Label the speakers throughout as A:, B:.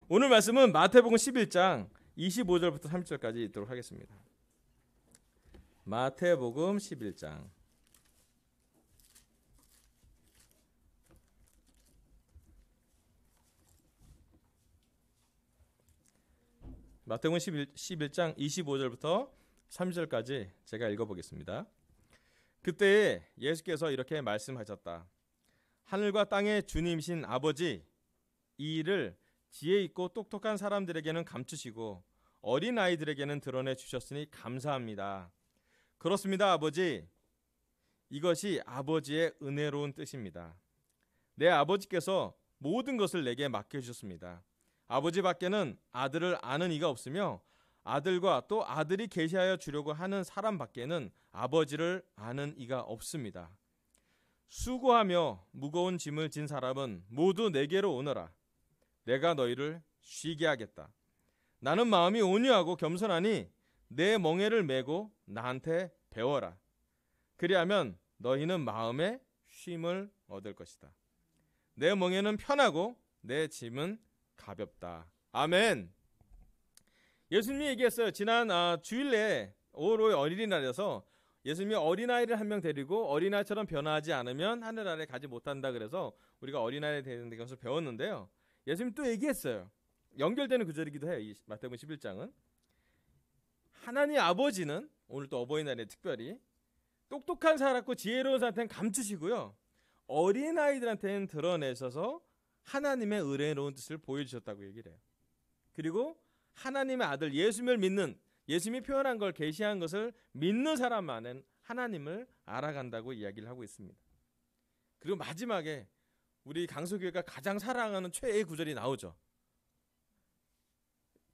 A: 오늘 말씀은 마태복음 11장 25절부터 30절까지 읽도록 하겠습니다. 마태복음 11장 마태복음 11장 25절부터 30절까지 제가 읽어보겠습니다. 그때 예수께서 이렇게 말씀하셨다. 하늘과 땅의 주님이신 아버지, 이 일을 지혜 있고 똑똑한 사람들에게는 감추시고 어린 아이들에게는 드러내 주셨으니 감사합니다. 그렇습니다, 아버지. 이것이 아버지의 은혜로운 뜻입니다. 내 아버지께서 모든 것을 내게 맡겨주셨습니다. 아버지 밖에는 아들을 아는 이가 없으며 아들과 또 아들이 계시하여 주려고 하는 사람 밖에는 아버지를 아는 이가 없습니다. 수고하며 무거운 짐을 진 사람은 모두 내게로 오너라. 내가 너희를 쉬게 하겠다. 나는 마음이 온유하고 겸손하니 내 멍에를 메고 나한테 배워라. 그리하면 너희는 마음에 쉼을 얻을 것이다. 내 멍에는 편하고 내 짐은 가볍다. 아멘. 예수님이 얘기했어요. 지난 주일에 5월 5일 어린이날에서 예수님이 어린아이를 한 명 데리고 어린아이처럼 변화하지 않으면 하늘 아래 가지 못한다. 그래서 우리가 어린아이에 대한 것을 배웠는데요. 예수님이 또 얘기했어요. 연결되는 구절이기도 해요. 이 마태복음 11장은. 하나님 아버지는 오늘 또 어버이날에 특별히 똑똑한 사람과 지혜로운 사람한테는 감추시고요. 어린아이들한테는 드러내셔서 하나님의 은혜로운 뜻을 보여주셨다고 얘기를 해요. 그리고 하나님의 아들 예수님을 믿는, 예수님이 표현한 걸 계시한 것을 믿는 사람만은 하나님을 알아간다고 이야기를 하고 있습니다. 그리고 마지막에 우리 강서교회가 가장 사랑하는 최애의 구절이 나오죠.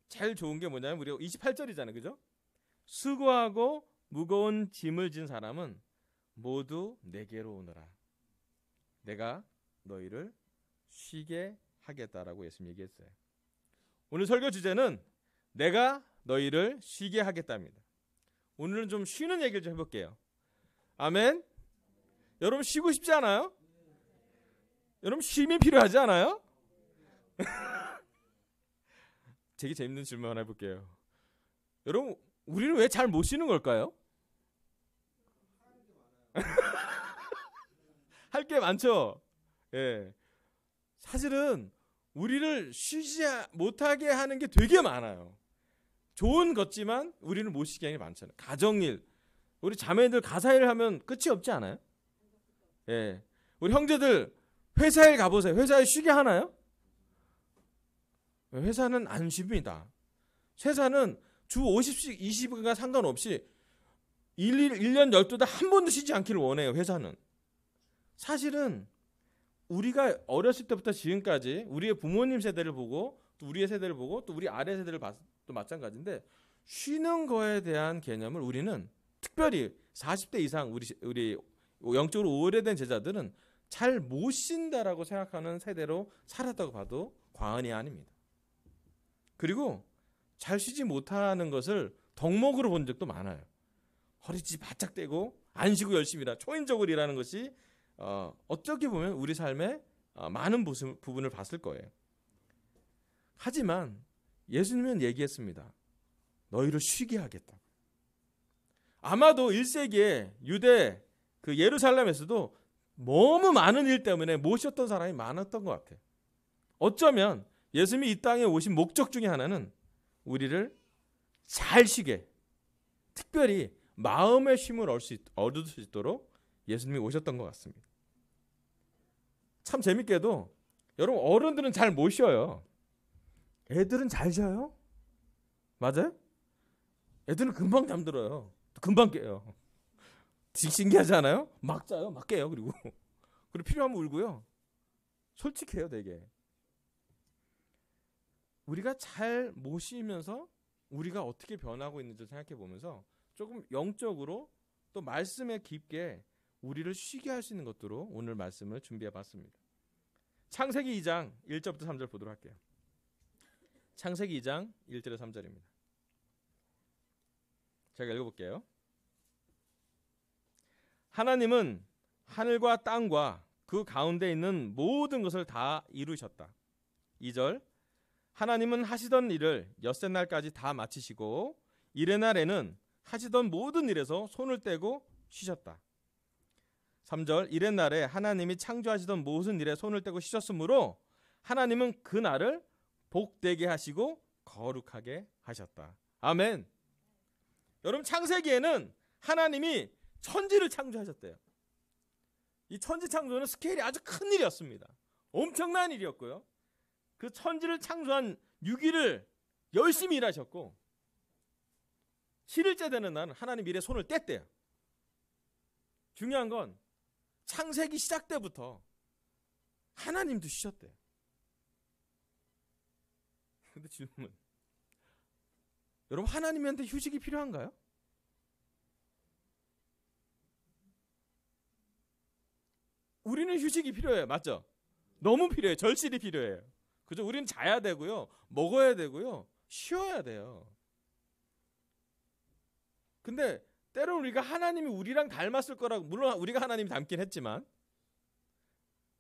A: 제일 좋은 게 뭐냐면 우리가 28절이잖아요. 그죠? 수고하고 무거운 짐을 진 사람은 모두 내게로 오너라. 내가 너희를 쉬게 하겠다라고 예수님 얘기했어요. 오늘 설교 주제는 내가 너희를 쉬게 하겠답니다. 오늘은 좀 쉬는 얘기를 좀 해볼게요. 아멘. 여러분 쉬고 싶지 않아요? 여러분 쉼이 필요하지 않아요? 되게 재밌는 질문 하나 해볼게요. 여러분 우리는 왜 잘 못 쉬는 걸까요? 할 게 많죠. 예. 사실은 우리를 쉬지 못하게 하는 게 되게 많아요. 좋은 것지만 우리는 못 쉬게 하는 게 많잖아요. 가정일, 우리 자매들 가사일 하면 끝이 없지 않아요? 예. 우리 형제들 회사에 가보세요. 회사에 쉬게 하나요? 회사는 안 쉽니다. 회사는 주 50씩 20일과 상관없이 1년 12달 한 번도 쉬지 않기를 원해요. 회사는. 사실은 우리가 어렸을 때부터 지금까지 우리의 부모님 세대를 보고 또 우리의 세대를 보고 또 우리 아래 세대를 봐도 마찬가지인데 쉬는 거에 대한 개념을 우리는 특별히 40대 이상 우리 영적으로 오래된 제자들은 잘 못 쉰다라고 생각하는 세대로 살았다고 봐도 과언이 아닙니다. 그리고 잘 쉬지 못하는 것을 덕목으로 본 적도 많아요. 허리띠 바짝 떼고 안 쉬고 열심히 일하, 초인적으로 일하는 것이 어떻게 보면 우리 삶의 많은 부분을 봤을 거예요. 하지만 예수님은 얘기했습니다. 너희를 쉬게 하겠다. 아마도 1세기에 유대 그 예루살렘에서도 너무 많은 일 때문에 못 쉬었던 사람이 많았던 것 같아요. 어쩌면 예수님이 이 땅에 오신 목적 중에 하나는 우리를 잘 쉬게, 특별히 마음의 쉼을 얻을 수 있도록 예수님이 오셨던 것 같습니다. 참 재밌게도 여러분 어른들은 잘 못 쉬어요. 애들은 잘 쉬어요. 맞아요? 애들은 금방 잠들어요. 금방 깨요. 신기하지 않아요? 막 자요. 막 깨요. 그리고 필요하면 울고요. 솔직해요 되게. 우리가 잘 못 쉬면서 우리가 어떻게 변하고 있는지 생각해 보면서 조금 영적으로 또 말씀에 깊게 우리를 쉬게 할 수 있는 것들로 오늘 말씀을 준비해 봤습니다. 창세기 2장 1절부터 3절 보도록 할게요. 창세기 2장 1절에서 3절입니다. 제가 읽어볼게요. 하나님은 하늘과 땅과 그 가운데 있는 모든 것을 다 이루셨다. 2절 하나님은 하시던 일을 엿새 날까지 다 마치시고 이레 날에는 하시던 모든 일에서 손을 떼고 쉬셨다. 3절 이레 날에 하나님이 창조하시던 모든 일에 손을 떼고 쉬셨으므로 하나님은 그 날을 복되게 하시고 거룩하게 하셨다. 아멘. 여러분, 창세기에는 하나님이 천지를 창조하셨대요. 이 천지 창조는 스케일이 아주 큰 일이었습니다. 엄청난 일이었고요. 그 천지를 창조한 6일을 열심히 일하셨고 7일째 되는 날은 하나님 일에 손을 뗐대요. 중요한 건 창세기 시작 때부터 하나님도 쉬셨대요. 근데 질문, 여러분, 하나님한테 휴식이 필요한가요? 우리는 휴식이 필요해요. 맞죠? 너무 필요해요. 절실히 필요해요. 그죠? 우리는 자야 되고요. 먹어야 되고요. 쉬어야 돼요. 근데 때로는 우리가 하나님이 우리랑 닮았을 거라고, 물론 우리가 하나님 닮긴 했지만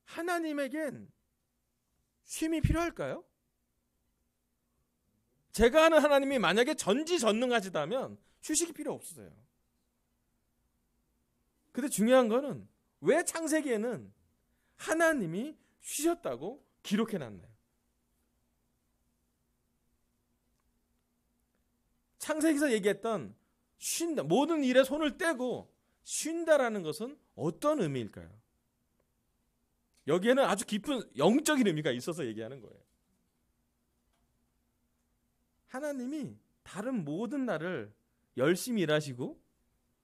A: 하나님에겐 쉼이 필요할까요? 제가 아는 하나님이 만약에 전지전능하시다면 휴식이 필요 없으세요. 근데 중요한 거는 왜 창세기에는 하나님이 쉬셨다고 기록해놨나요? 창세기에서 얘기했던 쉰다, 모든 일에 손을 떼고 쉰다라는 것은 어떤 의미일까요? 여기에는 아주 깊은 영적인 의미가 있어서 얘기하는 거예요. 하나님이 다른 모든 날을 열심히 일하시고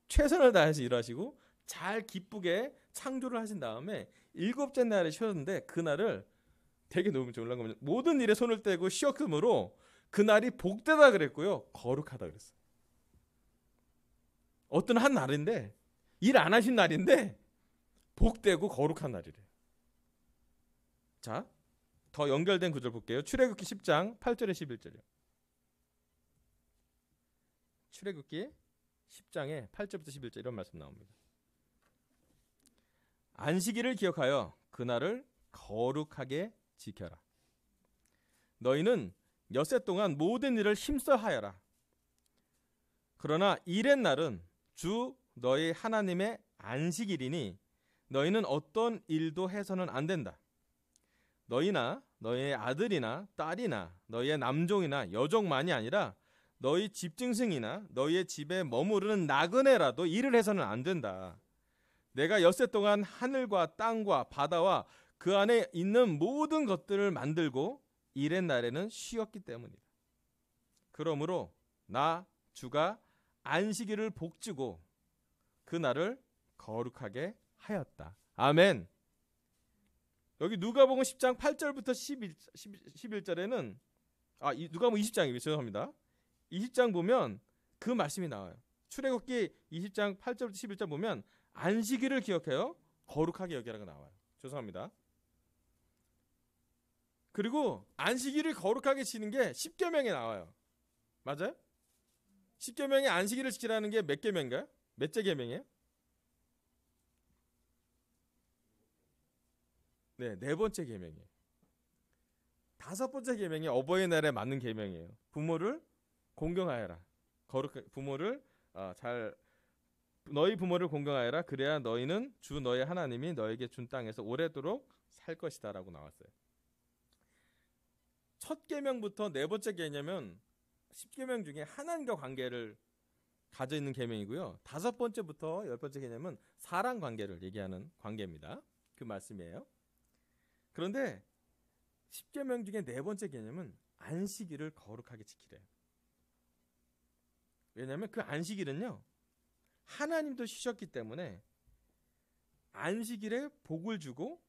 A: 최선을 다해서 일하시고 잘 기쁘게 창조를 하신 다음에 7째 날에 쉬었는데 그 날을 되게 너무 놀란 겁니다. 모든 일에 손을 떼고 쉬었으므로 그 날이 복되다 그랬고요, 거룩하다 그랬어요. 어떤 한 날인데, 일 안 하신 날인데 복되고 거룩한 날이래요. 자, 더 연결된 구절 볼게요. 출애굽기 10장 8절에 11절이요. 출애굽기 10장에 8절부터 11절 이런 말씀 나옵니다. 안식일을 기억하여 그날을 거룩하게 지켜라. 너희는 엿새 동안 모든 일을 힘써 하여라. 그러나 일의 날은 주 너희 하나님의 안식일이니 너희는 어떤 일도 해서는 안 된다. 너희나 너희의 아들이나 딸이나 너희의 남종이나 여종만이 아니라 너희 집짐승이나 너희의 집에 머무르는 나그네라도 일을 해서는 안 된다. 내가 엿새 동안 하늘과 땅과 바다와 그 안에 있는 모든 것들을 만들고 일의 날에는 쉬었기 때문이다. 그러므로 나 주가 안식일을 복지고 그 날을 거룩하게 하였다. 아멘. 여기 누가복음 10장 8절부터 11절에는 누가복음 20장이에요. 죄송합니다. 20장 보면 그 말씀이 나와요. 출애굽기 20장 8절부터 11절 보면 안식일을 기억해요. 거룩하게 여기라고 나와요. 죄송합니다. 그리고 안식일을 거룩하게 지키는 게 10계명에 나와요. 맞아요? 10계명에 안식일을 지키라는 게 몇 계명인가요? 몇째 계명이에요? 네, 4번째 계명이에요. 5번째 계명이 어버이날에 맞는 계명이에요. 부모를 공경하여라. 부모를 너희 부모를 공경하여라. 그래야 너희는 주 너희 하나님이 너에게 준 땅에서 오래도록 살 것이다라고 나왔어요. 첫 계명부터 4번째 계명은 10계명 중에 하나님과 관계를 가져 있는 계명이고요. 5번째부터 10번째 계명은 사랑 관계를 얘기하는 관계입니다. 그 말씀이에요. 그런데 10계명 중에 4번째 개념은 안식일을 거룩하게 지키래요. 왜냐하면 그 안식일은요, 하나님도 쉬셨기 때문에 안식일에 복을 주고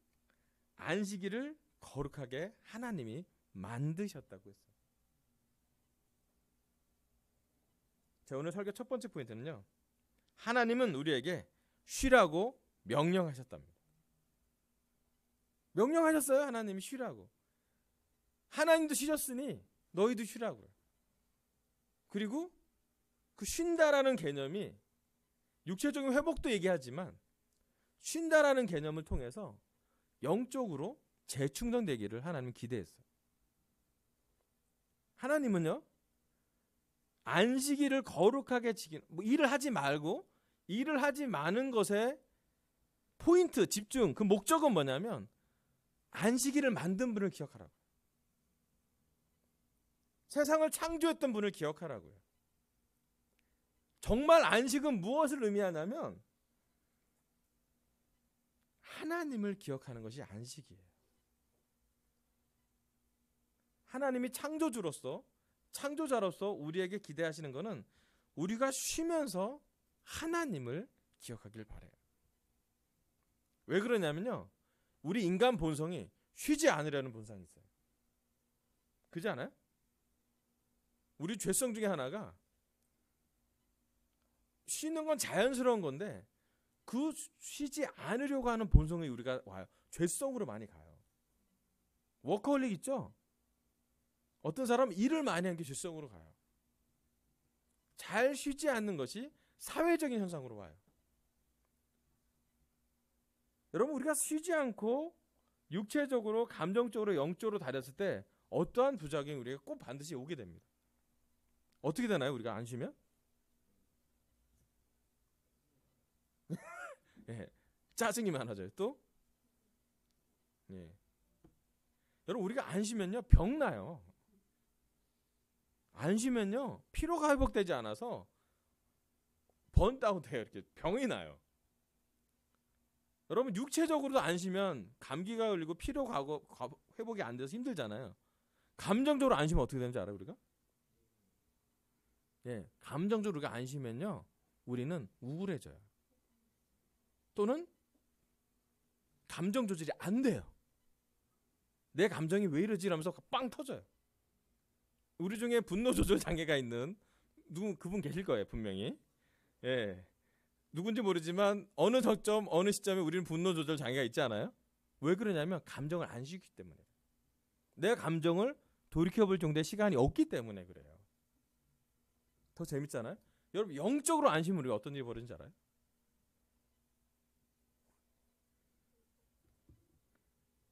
A: 안식일을 거룩하게 하나님이 만드셨다고 했어요. 자, 오늘 설교 첫 번째 포인트는요, 하나님은 우리에게 쉬라고 명령하셨답니다. 명령하셨어요. 하나님이 쉬라고. 하나님도 쉬셨으니 너희도 쉬라고요. 그리고 그 쉰다라는 개념이 육체적인 회복도 얘기하지만 쉰다라는 개념을 통해서 영적으로 재충전되기를 하나님 기대했어요. 하나님은요, 안식일을 거룩하게 지키는, 일을 하지 말고 일을 하지 마는 것에 포인트, 집중, 그 목적은 뭐냐면 안식일을 만든 분을 기억하라고. 세상을 창조했던 분을 기억하라고요. 정말 안식은 무엇을 의미하냐면 하나님을 기억하는 것이 안식이에요. 하나님이 창조자로서 우리에게 기대하시는 것은 우리가 쉬면서 하나님을 기억하길 바래요. 왜 그러냐면요, 우리 인간 본성이 쉬지 않으려는 본성이 있어요. 그렇지 않아요? 우리 죄성 중에 하나가 쉬는 건 자연스러운 건데 그 쉬지 않으려고 하는 본성이 우리가 와요. 죄성으로 많이 가요. 워커홀릭 있죠? 어떤 사람은 일을 많이 하는 게 죄성으로 가요. 잘 쉬지 않는 것이 사회적인 현상으로 와요. 여러분, 우리가 쉬지 않고 육체적으로, 감정적으로, 영적으로 다녔을 때 어떠한 부작용이 우리가 꼭 반드시 오게 됩니다. 어떻게 되나요? 우리가 안 쉬면? 예, 짜증이 많아져요. 또? 예. 여러분, 우리가 안 쉬면요, 병 나요. 안 쉬면요, 피로가 회복되지 않아서 번다운 돼요. 이렇게 병이 나요. 여러분, 육체적으로도 안 쉬면 감기가 걸리고 피로가 회복이 안 돼서 힘들잖아요. 감정적으로 안 쉬면 어떻게 되는지 알아요, 우리가? 예, 감정적으로 우리가 안 쉬면요, 우리는 우울해져요. 또는 감정 조절이 안 돼요. 내 감정이 왜 이러지? 이러면서 빵 터져요. 우리 중에 분노 조절 장애가 있는 그분 계실 거예요, 분명히. 예, 누군지 모르지만 어느 시점에 우리는 분노 조절 장애가 있지 않아요? 왜 그러냐면 감정을 안 쉬기 때문에. 내 감정을 돌이켜볼 정도의 시간이 없기 때문에 그래요. 더 재밌잖아요? 여러분, 영적으로 안 쉬면 우리가 어떤 일이 벌어지는지 알아요?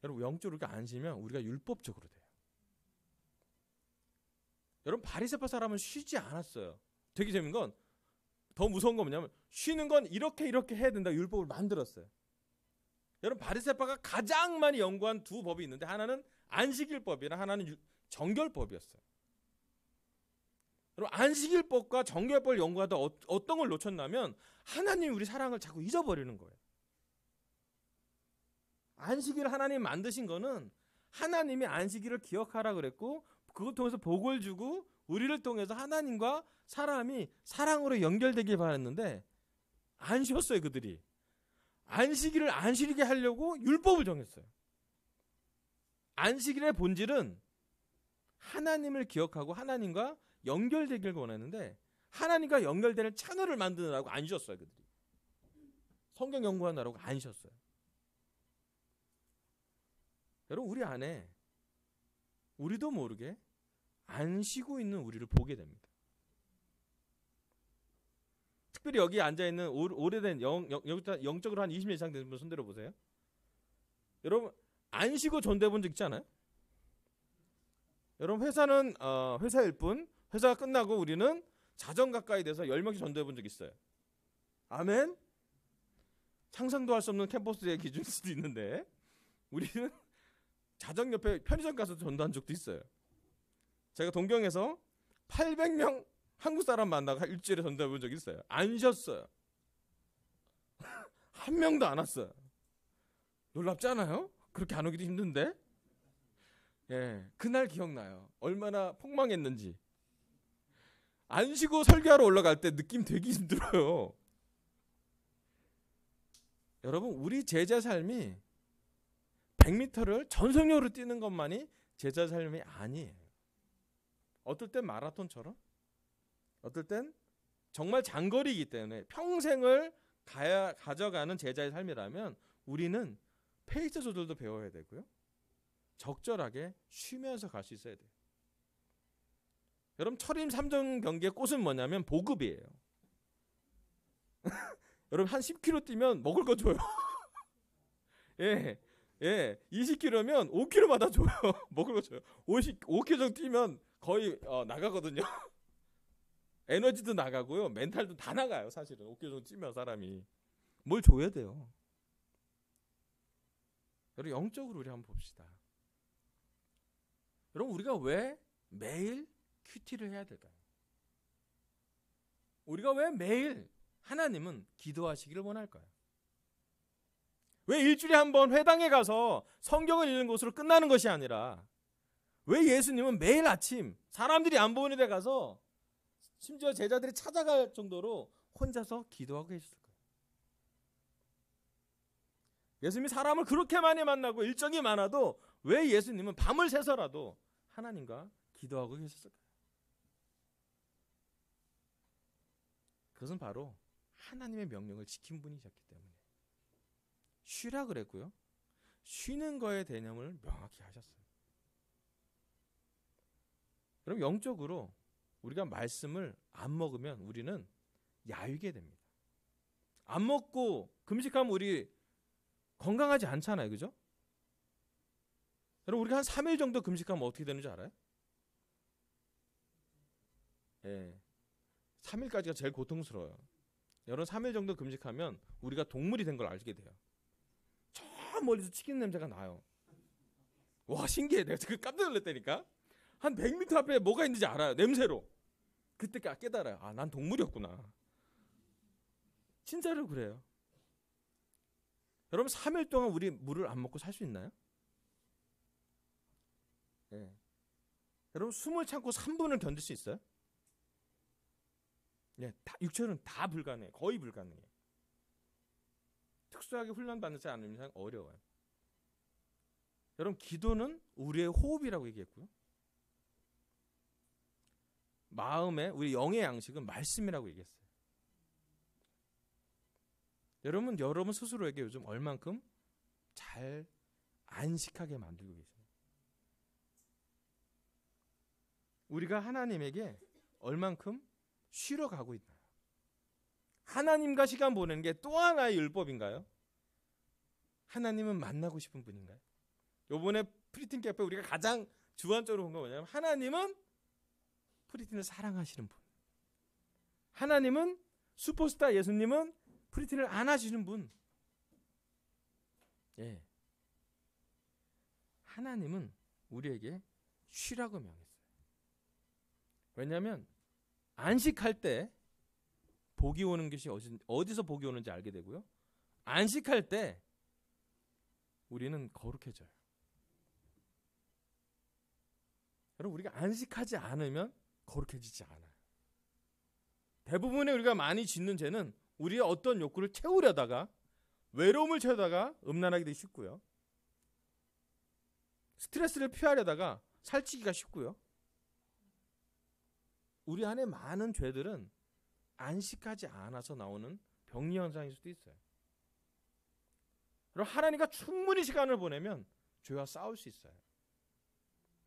A: 여러분, 영적으로 안 쉬면 우리가 율법적으로 돼요. 여러분, 바리새파 사람은 쉬지 않았어요. 되게 재밌는 건, 더 무서운 건 뭐냐면 쉬는 건 이렇게 해야 된다 율법을 만들었어요. 여러분, 바리새파가 가장 많이 연구한 두 법이 있는데 하나는 안식일법이나 하나는 정결법이었어요. 여러분, 안식일법과 정결법을 연구하다 어떤 걸 놓쳤냐면 하나님이 우리 사랑을 자꾸 잊어버리는 거예요. 안식일을 하나님 만드신 거는 하나님이 안식일을 기억하라 그랬고 그걸 통해서 복을 주고 우리를 통해서 하나님과 사람이 사랑으로 연결되길 바랐는데 안 쉬었어요. 그들이 안식일을 안 쉬게 하려고 율법을 정했어요. 안식일의 본질은 하나님을 기억하고 하나님과 연결되길 원했는데 하나님과 연결되는 채널을 만드느라고 안 쉬었어요. 그들이 성경 연구하느라고 안 쉬었어요. 여러분, 우리 안에 우리도 모르게 안 쉬고 있는 우리를 보게 됩니다. 특별히 여기 앉아있는 오래된 영적으로 한 20년 이상 된 분 손들어 보세요. 여러분, 안 쉬고 전도해 본 적 있지 않아요? 여러분, 회사는 회사일 뿐 회사가 끝나고 우리는 자정 가까이 돼서 10명씩 전도해 본 적 있어요. 아멘? 상상도 할 수 없는 캠퍼스의 기준일 수도 있는데 우리는 자정 옆에 편의점 가서 전도한 적도 있어요. 제가 동경에서 800명 한국 사람 만나고 일주일에 전도해 본 적이 있어요. 안 쉬었어요. 한 명도 안 왔어요. 놀랍지 않아요? 그렇게 안 오기도 힘든데. 예, 그날 기억나요. 얼마나 폭망했는지. 안 쉬고 설교하러 올라갈 때 느낌 되게 힘들어요. 여러분, 우리 제자 삶이 100m를 전속력으로 뛰는 것만이 제자 삶이 아니에요. 어떨 땐 마라톤처럼, 어떨 땐 정말 장거리이기 때문에 평생을 가져가는 제자의 삶이라면 우리는 페이스 조절도 배워야 되고요. 적절하게 쉬면서 갈 수 있어야 돼요. 여러분, 철임 3종 경기의 꽃은 뭐냐면 보급이에요. 여러분, 한 10km 뛰면 먹을 거 줘요. 예, 20km면 5km마다 줘요. 먹을 거 줘요. 5km 정도 뛰면 거의 나가거든요. 에너지도 나가고요. 멘탈도 다 나가요. 사실은 어깨 좀 찌면 사람이. 뭘 줘야 돼요. 여러분 영적으로 우리 한번 봅시다. 여러분 우리가 왜 매일 큐티를 해야 될까요? 우리가 왜 매일 하나님은 기도하시기를 원할까요? 왜 일주일에 한 번 회당에 가서 성경을 읽는 것으로 끝나는 것이 아니라 왜 예수님은 매일 아침 사람들이 안 보이는 데 가서 심지어 제자들이 찾아갈 정도로 혼자서 기도하고 계셨을까요? 예수님이 사람을 그렇게 많이 만나고 일정이 많아도 왜 예수님은 밤을 새서라도 하나님과 기도하고 계셨을까요? 그것은 바로 하나님의 명령을 지킨 분이셨기 때문에 쉬라 그랬고요. 쉬는 거에 대념을 명확히 하셨어요. 그럼 영적으로 우리가 말씀을 안 먹으면 우리는 야위게 됩니다. 안 먹고 금식하면 우리 건강하지 않잖아요. 그죠? 여러분 우리가 한 3일 정도 금식하면 어떻게 되는지 알아요? 예. 3일까지가 제일 고통스러워요. 여러분 3일 정도 금식하면 우리가 동물이 된 걸 알게 돼요. 저 멀리서 치킨 냄새가 나요. 와 신기해. 내가 그 깜짝 놀랐다니까. 한 100m 앞에 뭐가 있는지 알아요. 냄새로. 그때 깨달아요. 아, 난 동물이었구나. 진짜로 그래요. 여러분 3일 동안 우리 물을 안 먹고 살 수 있나요? 예. 여러분 숨을 참고 3분을 견딜 수 있어요? 예, 육체는 다 불가능해요. 거의 불가능해요. 특수하게 훈련받지 않는 이상 어려워요. 여러분 기도는 우리의 호흡이라고 얘기했고요. 마음의 우리 영의 양식은 말씀이라고 얘기했어요. 여러분 스스로에게 요즘 얼만큼 잘 안식하게 만들고 계십니까? 우리가 하나님에게 얼만큼 쉬러 가고 있나요? 하나님과 시간 보내는 게 또 하나의 율법인가요? 하나님은 만나고 싶은 분인가요? 요번에 프리틴 캠페 우리가 가장 주안적으로 본 건 뭐냐면 하나님은 프리틴을 사랑하시는 분. 하나님은 슈퍼스타 예수님은 프리틴을 안아주시는 분. 예. 하나님은 우리에게 쉬라고 명했어요. 왜냐하면 안식할 때 복이 오는 것이 어디서 복이 오는지 알게 되고요. 안식할 때 우리는 거룩해져요. 여러분 우리가 안식하지 않으면 거룩해지지 않아요. 대부분의 우리가 많이 짓는 죄는 우리의 어떤 욕구를 채우려다가 외로움을 채우다가 음란하게 되기 쉽고요. 스트레스를 피하려다가 살찌기가 쉽고요. 우리 안에 많은 죄들은 안식하지 않아서 나오는 병리 현상일 수도 있어요. 그럼 하나님과 충분히 시간을 보내면 죄와 싸울 수 있어요.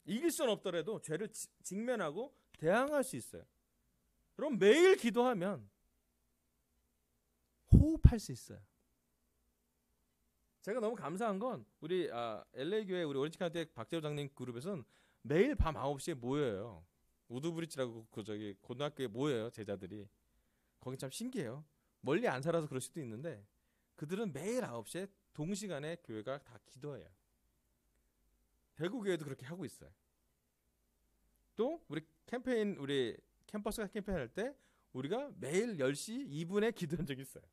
A: 이길 수는 없더라도 죄를 직면하고 대항할 수 있어요. 그럼 매일 기도하면 호흡할 수 있어요. 제가 너무 감사한 건 우리 LA 교회 우리 오렌지 카운티 박재호 장님 그룹에서는 매일 밤 9시에 모여요. 우드브리지라고 저기 고등학교에 모여요. 제자들이. 거기 참 신기해요. 멀리 안 살아서 그럴 수도 있는데 그들은 매일 9시에 동시간에 교회가 다 기도해요. 대구 교회도 그렇게 하고 있어요. 또 우리 캠퍼스 캠페인 할 때 우리가 매일 10시 2분에 기도한 적이 있어요.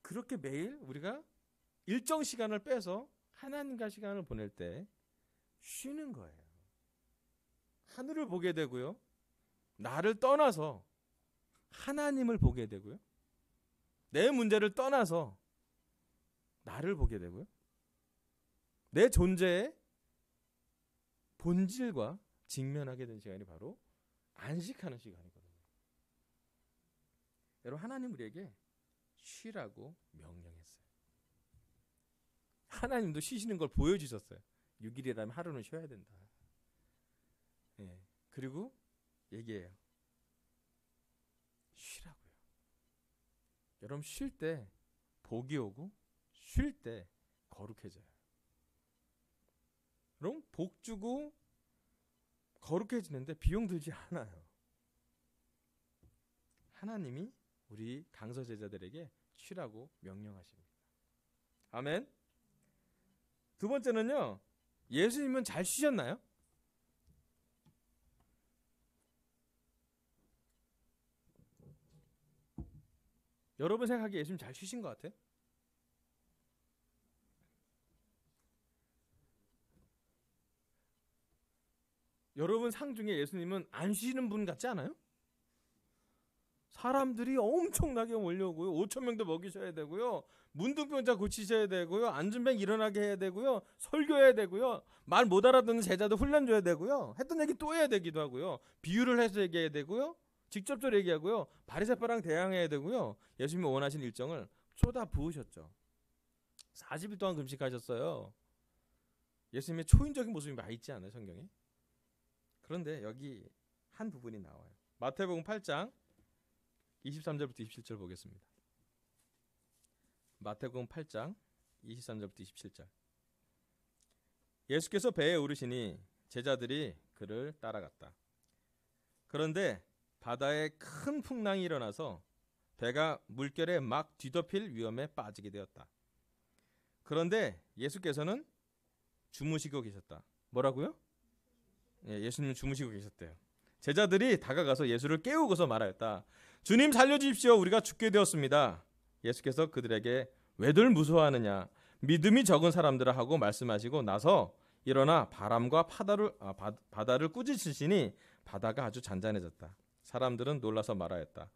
A: 그렇게 매일 우리가 일정 시간을 빼서 하나님과 시간을 보낼 때 쉬는 거예요. 하늘을 보게 되고요. 나를 떠나서 하나님을 보게 되고요. 내 문제를 떠나서 나를 보게 되고요. 내 존재의 본질과 직면하게 된 시간이 바로 안식하는 시간이거든요. 여러분 하나님 우리에게 쉬라고 명령했어요. 하나님도 쉬시는 걸 보여주셨어요. 6일이라면 하루는 쉬어야 된다. 예. 그리고 얘기해요. 쉬라고요. 여러분 쉴 때 복이 오고 쉴 때 거룩해져요. 그럼 복 주고 거룩해지는데 비용 들지 않아요. 하나님이 우리 강서 제자들에게 쉬라고 명령하십니다. 아멘. 두 번째는요, 예수님은 잘 쉬셨나요? 여러분 생각하기에 예수님 잘 쉬신 것 같아요? 여러분 상 중에 예수님은 안 쉬는 분 같지 않아요? 사람들이 엄청나게 몰려오고요. 5천 명도 먹이셔야 되고요. 문둥병자 고치셔야 되고요. 안준뱅 일어나게 해야 되고요. 설교해야 되고요. 말 못 알아듣는 제자도 훈련 줘야 되고요. 했던 얘기 또 해야 되기도 하고요. 비유를 해서 얘기해야 되고요. 직접적으로 얘기하고요. 바리새파랑 대항해야 되고요. 예수님이 원하신 일정을 쏟아 부으셨죠. 40일 동안 금식하셨어요. 예수님의 초인적인 모습이 많이 있지 않아요, 성경에? 그런데 여기 한 부분이 나와요. 마태복음 8장 23절부터 27절 보겠습니다. 마태복음 8장 23절부터 27절. 예수께서 배에 오르시니 제자들이 그를 따라갔다. 그런데 바다에 큰 풍랑이 일어나서 배가 물결에 막 뒤덮일 위험에 빠지게 되었다. 그런데 예수께서는 주무시고 계셨다. 뭐라고요? 예수님 주무시고 계셨대요. 제자들이 다가가서 예수를 깨우고서 말하였다. 주님 살려주십시오. 우리가 죽게 되었습니다. 예수께서 그들에게 왜들 무서워하느냐. 믿음이 적은 사람들아 하고 말씀하시고 나서 일어나 바람과 바다를 꾸짖으시니 바다가 아주 잔잔해졌다. 사람들은 놀라서 말하였다.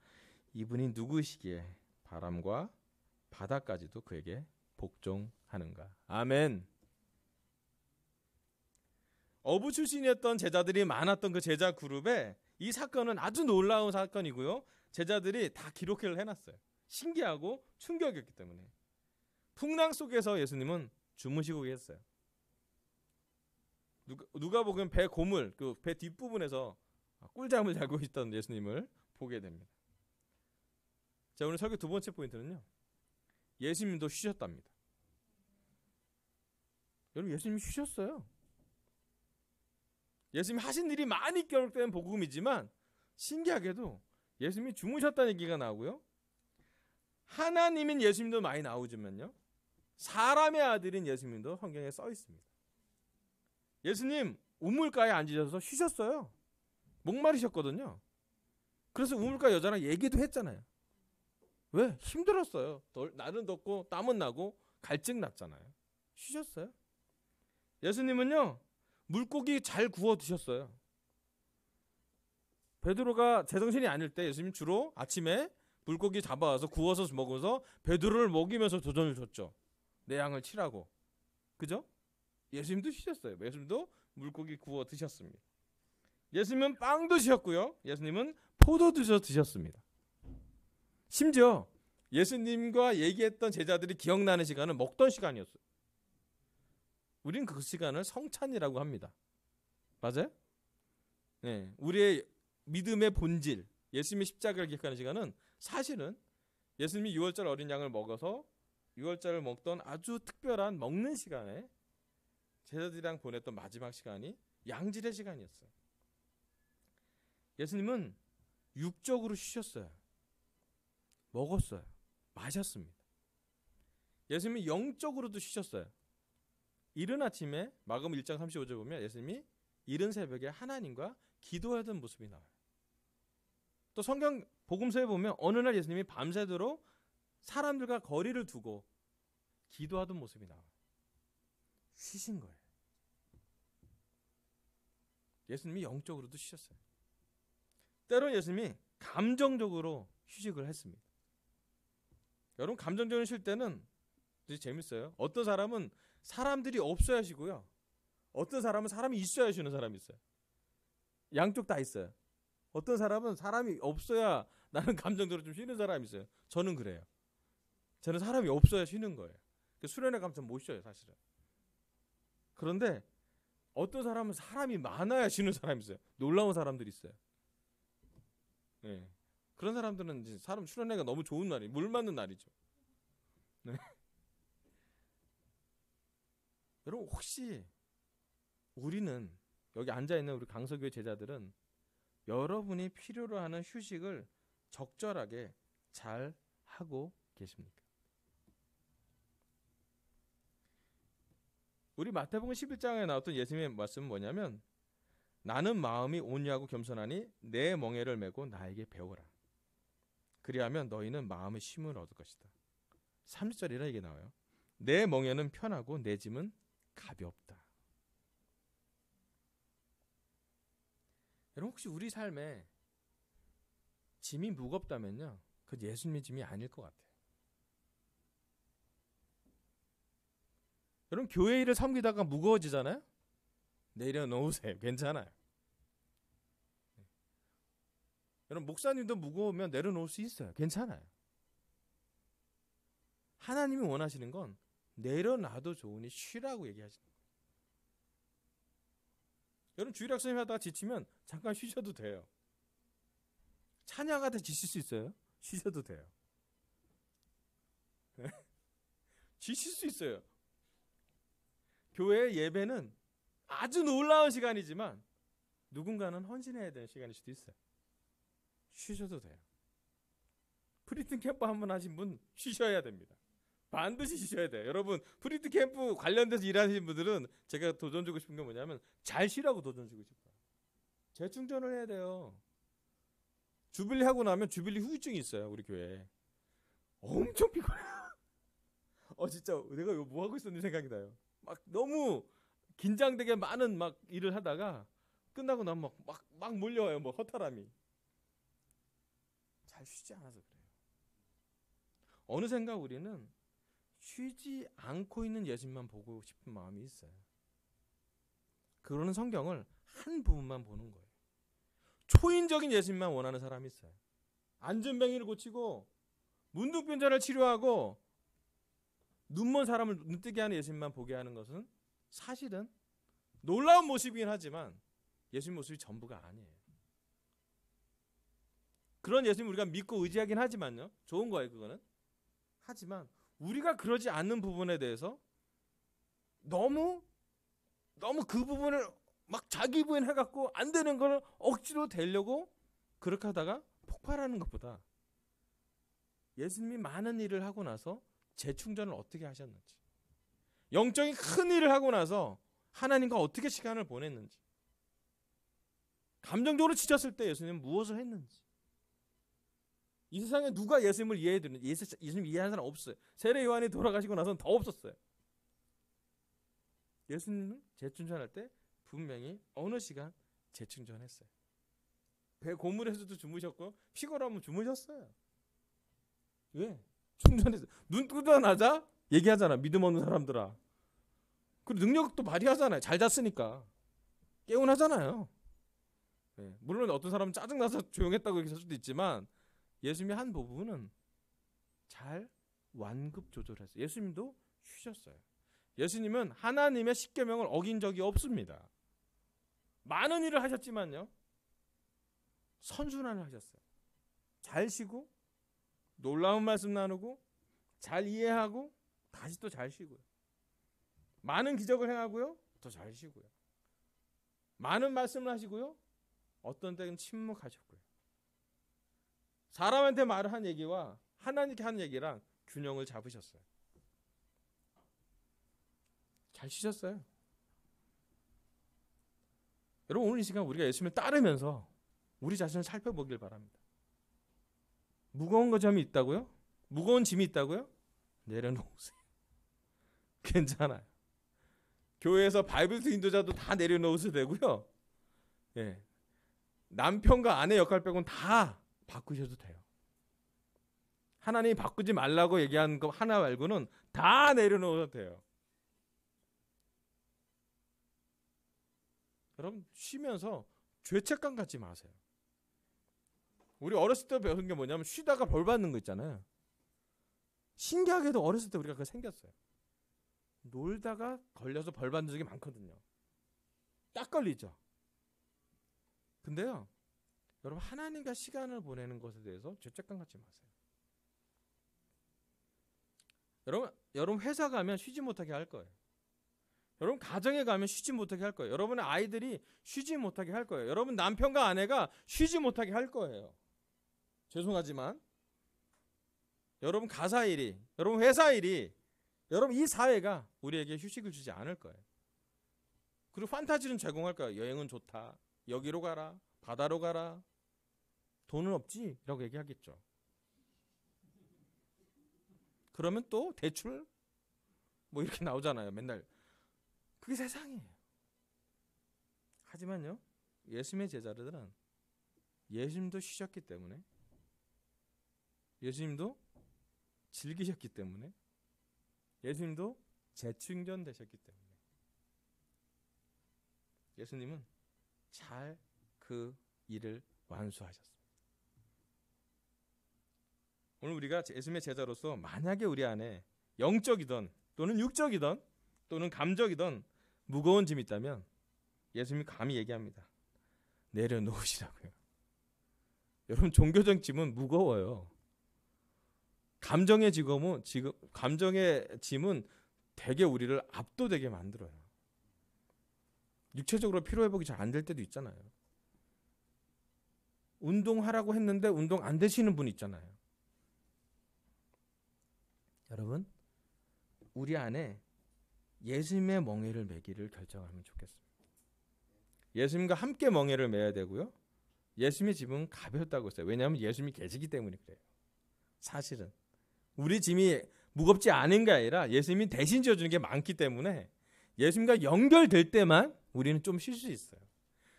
A: 이분이 누구시기에 바람과 바다까지도 그에게 복종하는가. 아멘. 어부 출신이었던 제자들이 많았던 그 제자 그룹에 이 사건은 아주 놀라운 사건이고요. 제자들이 다 기록을 해놨어요. 신기하고 충격이었기 때문에. 풍랑 속에서 예수님은 주무시고 계셨어요. 누가복음 배 고물, 그 배 뒷부분에서 꿀잠을 자고 있던 예수님을 보게 됩니다. 자, 오늘 설교 두 번째 포인트는요. 예수님도 쉬셨답니다. 여러분, 예수님이 쉬셨어요. 예수님이 하신 일이 많이 기록된 복음이지만 신기하게도 예수님이 주무셨다는 얘기가 나오고요. 하나님인 예수님도 많이 나오지만요. 사람의 아들인 예수님도 성경에 써 있습니다. 예수님 우물가에 앉으셔서 쉬셨어요. 목마르셨거든요. 그래서 우물가 여자랑 얘기도 했잖아요. 왜? 힘들었어요. 날은 덥고 땀은 나고 갈증 났잖아요. 쉬셨어요. 예수님은요. 물고기 잘 구워 드셨어요. 베드로가 제정신이 아닐 때 예수님 주로 아침에 물고기 잡아와서 구워서 먹어서 베드로를 먹이면서 도전을 줬죠. 내 양을 치라고. 그죠? 예수님도 쉬셨어요. 예수님도 물고기 구워 드셨습니다. 예수님은 빵도 드셨고요. 예수님은 포도도 드셨습니다. 심지어 예수님과 얘기했던 제자들이 기억나는 시간은 먹던 시간이었어요. 우린 그 시간을 성찬이라고 합니다. 맞아요? 네, 우리의 믿음의 본질, 예수님의 십자가를 기억하는 시간은 사실은 예수님이 6월절 어린 양을 먹어서 6월절을 먹던 아주 특별한 먹는 시간에 제자들이랑 보냈던 마지막 시간이 양질의 시간이었어요. 예수님은 육적으로 쉬셨어요. 먹었어요. 마셨습니다. 예수님이 영적으로도 쉬셨어요. 이른 아침에 마가복음 1장 35절 보면 예수님이 이른 새벽에 하나님과 기도하던 모습이 나와요. 또 성경 복음서에 보면 어느 날 예수님이 밤새도록 사람들과 거리를 두고 기도하던 모습이 나와요. 쉬신 거예요. 예수님이 영적으로도 쉬셨어요. 때론 예수님이 감정적으로 휴식을 했습니다. 여러분 감정적으로 쉴 때는 되게 재밌어요. 어떤 사람은 사람들이 없어야 쉬고요. 어떤 사람은 사람이 있어야 쉬는 사람이 있어요. 양쪽 다 있어요. 어떤 사람은 사람이 없어야 나는 감정적으로 좀 쉬는 사람이 있어요. 저는 그래요. 저는 사람이 없어야 쉬는 거예요. 수련회 가면 전 못 쉬어요, 사실은. 그런데 어떤 사람은 사람이 많아야 쉬는 사람이 있어요. 놀라운 사람들이 있어요. 네. 그런 사람들은 이제 사람 수련회가 너무 좋은 날이, 물 맞는 날이죠. 네. 여러분 혹시 우리는 여기 앉아있는 우리 강서교회 제자들은 여러분이 필요로 하는 휴식을 적절하게 잘 하고 계십니까? 우리 마태복음 11장에 나왔던 예수님의 말씀은 뭐냐면 나는 마음이 온유하고 겸손하니 내 멍에를 메고 나에게 배우라. 그리하면 너희는 마음의 쉼을 얻을 것이다. 30절에 이런 얘기 나와요. 내 멍에는 편하고 내 짐은 가볍다. 여러분 혹시 우리 삶에 짐이 무겁다면요, 그 예수님의 짐이 아닐 것 같아요. 여러분 교회 일을 섬기다가 무거워지잖아요. 내려놓으세요. 괜찮아요. 여러분 목사님도 무거우면 내려놓을 수 있어요. 괜찮아요. 하나님이 원하시는 건 내려놔도 좋으니 쉬라고 얘기하시는 거예요. 여러분 주일학 선생님 하다가 지치면 잠깐 쉬셔도 돼요. 찬양하다 지칠 수 있어요. 쉬셔도 돼요. 지칠 수 있어요. 교회 예배는 아주 놀라운 시간이지만 누군가는 헌신해야 되는 시간일 수도 있어요. 쉬셔도 돼요. 프리튼 캠프 한번 하신 분 쉬셔야 됩니다. 반드시 쉬셔야 돼요. 여러분 프리튼 캠프 관련돼서 일하시는 분들은 제가 도전 주고 싶은 게 뭐냐면 잘 쉬라고 도전 주고 싶어요. 재충전을 해야 돼요. 주빌리 하고 나면 주빌리 후유증이 있어요. 우리 교회에. 엄청 피곤해요. 진짜 내가 이거 뭐 하고 있었는지 생각이 나요. 막 너무 긴장되게 많은 막 일을 하다가 끝나고 나면 막 몰려와요. 뭐 허탈함이. 잘 쉬지 않아서 그래요. 어느샌가 우리는 쉬지 않고 있는 예수님만 보고 싶은 마음이 있어요. 그러는 성경을 한 부분만 보는 거예요. 초인적인 예수님만 원하는 사람이 있어요. 안전뱅이를 고치고 문둥병자를 치료하고 눈먼 사람을 눈뜨게 하는 예수님만 보게 하는 것은 사실은 놀라운 모습이긴 하지만 예수님 모습이 전부가 아니에요. 그런 예수님 우리가 믿고 의지하긴 하지만요. 좋은 거예요, 그거는. 하지만 우리가 그러지 않는 부분에 대해서 너무 그 부분을 막 자기 부인해갖고 안 되는 걸 억지로 되려고 그렇게 하다가 폭발하는 것보다 예수님이 많은 일을 하고 나서 재충전을 어떻게 하셨는지, 영적인 큰 일을 하고 나서 하나님과 어떻게 시간을 보냈는지, 감정적으로 지쳤을 때 예수님은 무엇을 했는지, 이 세상에 누가 예수님을 이해해드는지, 예수님 이해하는 사람 없어요. 세례 요한이 돌아가시고 나서는 더 없었어요. 예수님은 재충전할 때 분명히 어느 시간 재충전했어요. 배 고물에서도 주무셨고 피곤하면 주무셨어요. 왜? 충전했어요. 눈 뜨자마자 얘기하잖아. 믿음 없는 사람들아. 그리고 능력도 발휘하잖아요. 잘 잤으니까. 깨운하잖아요. 네. 물론 어떤 사람은 짜증나서 조용했다고 얘기할 수도 있지만 예수님의 한 부분은 잘 완급 조절했어요. 예수님도 쉬셨어요. 예수님은 하나님의 십계명을 어긴 적이 없습니다. 많은 일을 하셨지만요, 선순환을 하셨어요. 잘 쉬고 놀라운 말씀 나누고 잘 이해하고 다시 또 잘 쉬고요. 많은 기적을 행하고요, 더 잘 쉬고요. 많은 말씀을 하시고요, 어떤 때는 침묵하셨고요. 사람한테 말을 한 얘기와 하나님께 한 얘기랑 균형을 잡으셨어요. 잘 쉬셨어요. 여러분 오늘 이 시간 우리가 예수님을 따르면서 우리 자신을 살펴보길 바랍니다. 무거운 점이 있다고요? 무거운 짐이 있다고요? 내려놓으세요. 괜찮아요. 교회에서 바이블 인도자도 다 내려놓으셔도 되고요. 예. 남편과 아내 역할 빼고는 다 바꾸셔도 돼요. 하나님이 바꾸지 말라고 얘기한 거 하나 말고는 다 내려놓으셔도 돼요. 여러분 쉬면서 죄책감 갖지 마세요. 우리 어렸을 때 배운 게 뭐냐면 쉬다가 벌 받는 거 있잖아요. 신기하게도 어렸을 때 우리가 그거 생겼어요. 놀다가 걸려서 벌 받는 적이 많거든요. 딱 걸리죠. 근데요, 여러분 하나님과 시간을 보내는 것에 대해서 죄책감 갖지 마세요. 여러분 회사 가면 쉬지 못하게 할 거예요. 여러분 가정에 가면 쉬지 못하게 할 거예요. 여러분의 아이들이 쉬지 못하게 할 거예요. 여러분 남편과 아내가 쉬지 못하게 할 거예요. 죄송하지만 여러분 가사 일이, 여러분 회사 일이, 여러분 이 사회가 우리에게 휴식을 주지 않을 거예요. 그리고 판타지는 제공할 거예요. 여행은 좋다. 여기로 가라. 바다로 가라. 돈은 없지? 라고 얘기하겠죠. 그러면 또 대출? 뭐 이렇게 나오잖아요. 맨날. 그게 세상이에요. 하지만요. 예수님의 제자들은 예수님도 쉬셨기 때문에, 예수님도 즐기셨기 때문에, 예수님도 재충전되셨기 때문에 예수님은 잘 그 일을 완수하셨습니다. 오늘 우리가 예수님의 제자로서 만약에 우리 안에 영적이든 또는 육적이든 또는 감적이든 무거운 짐이 있다면 예수님이 감히 얘기합니다. 내려놓으시라고요. 여러분 종교적 짐은 무거워요. 감정의 짐은 되게 우리를 압도되게 만들어요. 육체적으로 피로회복이 잘 안 될 때도 있잖아요. 운동하라고 했는데 운동 안 되시는 분 있잖아요. 여러분 우리 안에 예수님의 멍에를 매기를 결정하면 좋겠습니다. 예수님과 함께 멍에를 매야 되고요. 예수님의 짐은 가볍다고 했어요. 왜냐하면 예수님이 계시기 때문에 그래요. 사실은 우리 짐이 무겁지 않은 게 아니라 예수님이 대신 지어주는 게 많기 때문에 예수님과 연결될 때만 우리는 좀 쉴 수 있어요.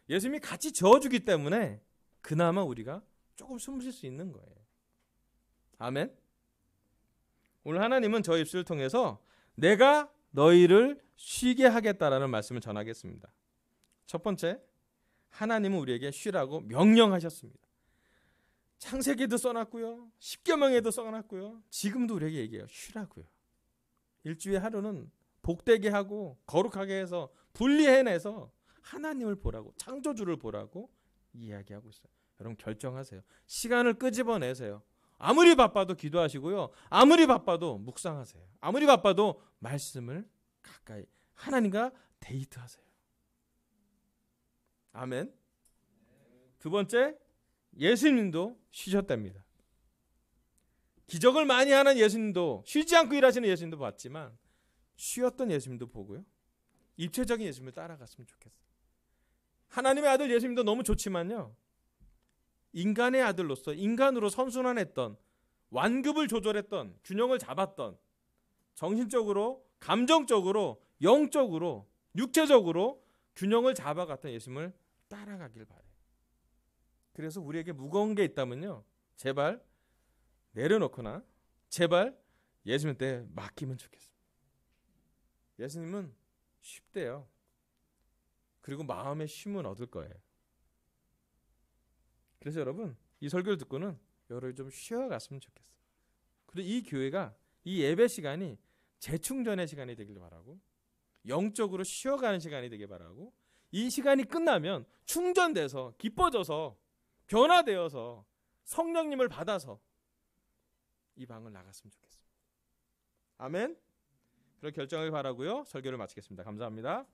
A: 예수님이 같이 저어주기 때문에 그나마 우리가 조금 숨 쉴 수 있는 거예요. 아멘. 오늘 하나님은 저 입술을 통해서 내가 너희를 쉬게 하겠다라는 말씀을 전하겠습니다. 첫 번째, 하나님은 우리에게 쉬라고 명령하셨습니다. 창세기에도 써놨고요. 십계명에도 써놨고요. 지금도 우리에게 얘기해요. 쉬라고요. 일주일에 하루는 복되게 하고 거룩하게 해서 분리해내서 하나님을 보라고, 창조주를 보라고 이야기하고 있어요. 여러분 결정하세요. 시간을 끄집어내세요. 아무리 바빠도 기도하시고요. 아무리 바빠도 묵상하세요. 아무리 바빠도 말씀을 가까이 하나님과 데이트하세요. 아멘. 두 번째, 예수님도 쉬셨답니다. 기적을 많이 하는 예수님도, 쉬지 않고 일하시는 예수님도 봤지만 쉬었던 예수님도 보고요. 입체적인 예수님을 따라갔으면 좋겠어요. 하나님의 아들 예수님도 너무 좋지만요. 인간의 아들로서 인간으로 선순환했던, 완급을 조절했던, 균형을 잡았던, 정신적으로, 감정적으로, 영적으로, 육체적으로 균형을 잡아갔던 예수님을 따라가길 바래요. 그래서 우리에게 무거운 게 있다면요. 제발 내려놓거나 제발 예수님한테 맡기면 좋겠습니다. 예수님은 쉽대요. 그리고 마음의 쉼은 얻을 거예요. 그래서 여러분 이 설교를 듣고는 여러분이 좀 쉬어갔으면 좋겠어요. 그리고 이 교회가 이 예배 시간이 재충전의 시간이 되길 바라고, 영적으로 쉬어가는 시간이 되길 바라고, 이 시간이 끝나면 충전돼서 기뻐져서 변화되어서 성령님을 받아서 이 방을 나갔으면 좋겠습니다. 아멘. 그런 결정을 바라고요. 설교를 마치겠습니다. 감사합니다.